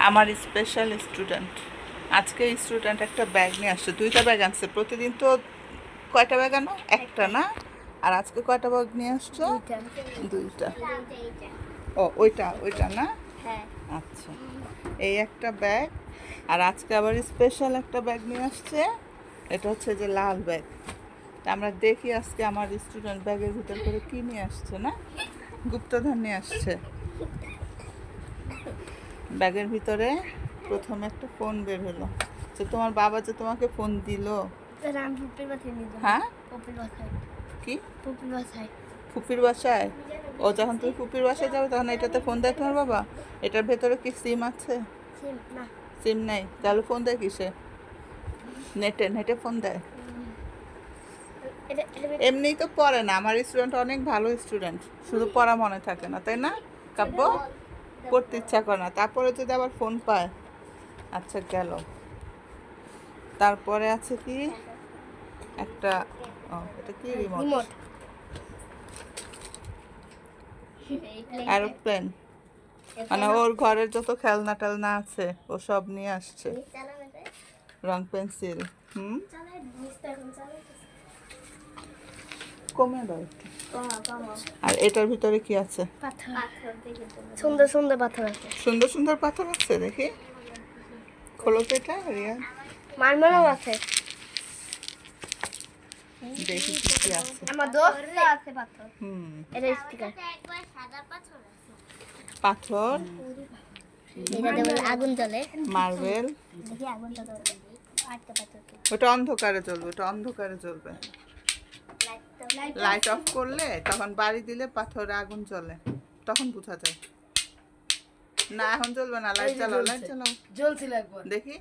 আমার special student আজকে student একটা ব্যাগ নিয়ে আসছে, দুইটা ব্যাগ আনছে। প্রতিদিন তো কয়টা ব্যাগ আনো? একটা না? আর আজকে কয়টা ব্যাগ নিয়ে আসছো? দুইটা। ও ওইটা ওইটা না? আচ্ছা, এই একটা ব্যাগ। আর আজকে আবার স্পেশাল একটা ব্যাগ নিয়ে আসছে, এটা হচ্ছে যে লাল ব্যাগ। আমরা দেখি আজকে আমার স্টুডেন্ট ব্যাগের ভিতর করে কি নিয়ে আসছে। না, গুপ্তধন নিয়ে আসছে। ব্যাগের ভিতরে প্রথমে একটা ফোন বের হলো। যে তোমার বাবা যে তোমাকে ফোন দিল। হ্যাঁ, কি ফুপির বাসায়? ও যখন তুমি ফুপির বাসায় যাবে তখন এটাতে ফোন দেয় তোমার বাবা? এটার ভেতরে কি সিম আছে? সিম নাই, তাহলে ফোন দেয় কিসে? নেটে নেটে ফোন দেয়। এমনিই তো পড়ে না, আমার স্টুডেন্ট অনেক ভালো স্টুডেন্ট, শুধু পড়া মনে থাকে না, তাই না কাব্য? পড়তে ইচ্ছা করে না, তারপরে যদি আবার ফোন পায়। আচ্ছা গেল। তারপরে আছে কি একটা, এটা কি রিমোট, এরোপ্লেন। মানে ওর ঘরের যত খেলনা টেলনা আছে ও সব নিয়ে আসছে, রং পেন্সিল। কমে দাও একটু। আর এটার ভিতরে কি আছে? সুন্দর সুন্দর পাথর আছে। সুন্দর সুন্দর পাথর আছে, দেখি খোলো তো এটা রিয়া। মার্বেলও আছে। দেখি কি কি আছে। আমার দোস্ত আছে পাথর। এটা স্টিকার। পাথর, এটাতে বলে আগুন জ্বলে। মার্বেল। দেখি আগুনটা জ্বলে। আটটা পাথর। ওটা অন্ধকারে জ্বলবে, ওটা অন্ধকারে জ্বলবে। লাইট অফ করলে তখন বাড়ি দিলে পাথরে আগুন জ্বলে, তখন বোঝা যায়। না এখন জ্বলবে না, লাইট জ্বালাও, লাইট জ্বালাও। জ্বলছিল একবার, দেখি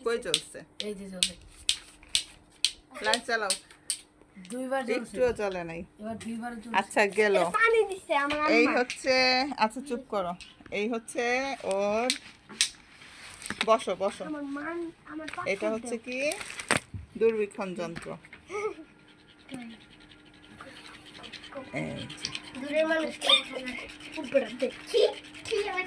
কই জ্বলছে? এই যে জ্বলে। লাইট জ্বালাও। দুইবার জ্বলছে, একটুও জ্বলে নাই। এবার দুইবার জ্বলছে। আচ্ছা গেল। পানি দিছে আমার আম্মা। এই হচ্ছে, আচ্ছা চুপ করো। এই হচ্ছে ওর, বসো বসো। আমার মান আমার পাথর। এটা হচ্ছে কি দূরবীক্ষণ যন্ত্র। এই যে। দূরের মানুষ উপরে দেখি কি আমার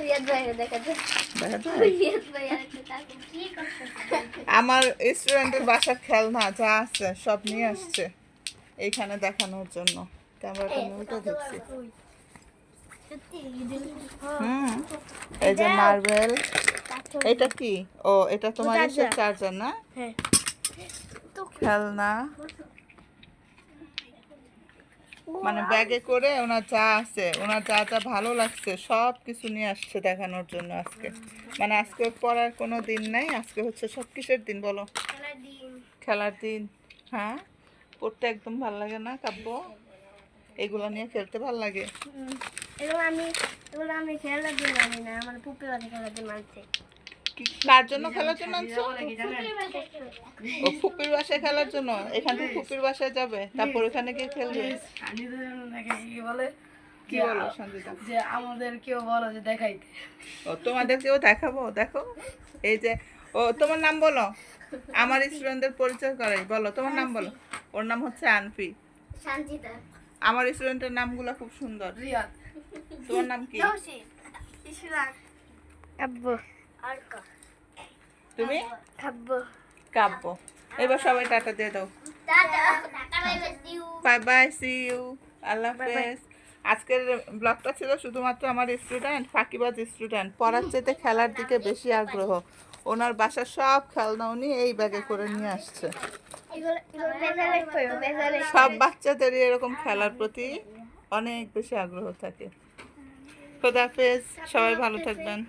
রিয়াদ ভাই দেখা যায়। দেখা যায়? রিয়াদ ভাই আরেকটা তাকে কি করতেছে? আমার স্টুডেন্টের বাসার খেলনা যা আছে সব নিয়ে আসছে এইখানে দেখানোর জন্য। ক্যামেরাটা আমি উল্টে দিচ্ছি। এই যে মার্বেল। এটা কি? ও এটা তোমার এসে চার্জার না? হ্যাঁ। খেলনা, মানে ব্যাগে করে ওনার যা আছে, ওনার যা যা ভালো লাগছে সব কিছু নিয়ে আসছে দেখানোর জন্য আজকে। মানে আজকে পড়ার কোনো দিন নাই, আজকে হচ্ছে সব কিসের দিন বলো? খেলার দিন। হ্যাঁ, পড়তে একদম ভালো লাগে না কাব্য? এগুলো নিয়ে খেলতে ভালো লাগে। এগুলো আমি খেলার জন্য আনি না, আমার পুপি বাড়ি খেলার জন্য আনছে। কি কার জন্য খেলার জন্য আনছো? ও ফুপির বাসায় খেলার জন্য। এখান থেকে ফুপির বাসায় যাবে, তারপর ওখানে গিয়ে খেলবে। কি বলে, কি বলো সঞ্জিতা? যে আমাদের কেউ বলো যে দেখাইতে। ও তোমাদেরকেও দেখাবো, দেখো। এই যে, ও তোমার নাম বলো, আমার স্টুডেন্টদের পরিচয় করাই। বলো তোমার নাম বলো। ওর নাম হচ্ছে আনফি। সঞ্জিতা। আমার স্টুডেন্টের নামগুলো খুব সুন্দর। রিয়াদ। তোমার নাম কি? দোষী ইসলাম আব্বু আরকা। তুমি? আব্বু কাব্য। এবার সবাই টাটা দিয়ে দাও। Tata tata bye bye see you. Bye bye, see you, আল্লাহ হাফেজ। আজকের ব্লগটা ছিল শুধুমাত্র আমার স্টুডেন্ট, ফাঁকিবাজ স্টুডেন্ট, পড়ার চাইতে খেলার দিকে বেশি আগ্রহ। ওনার বাসার সব খেলনা উনি এই ব্যাগে করে নিয়ে আসছে। সব বাচ্চাদেরই এরকম খেলার প্রতি অনেক বেশি আগ্রহ থাকে। খোদা হাফেজ, সবাই ভালো থাকবেন।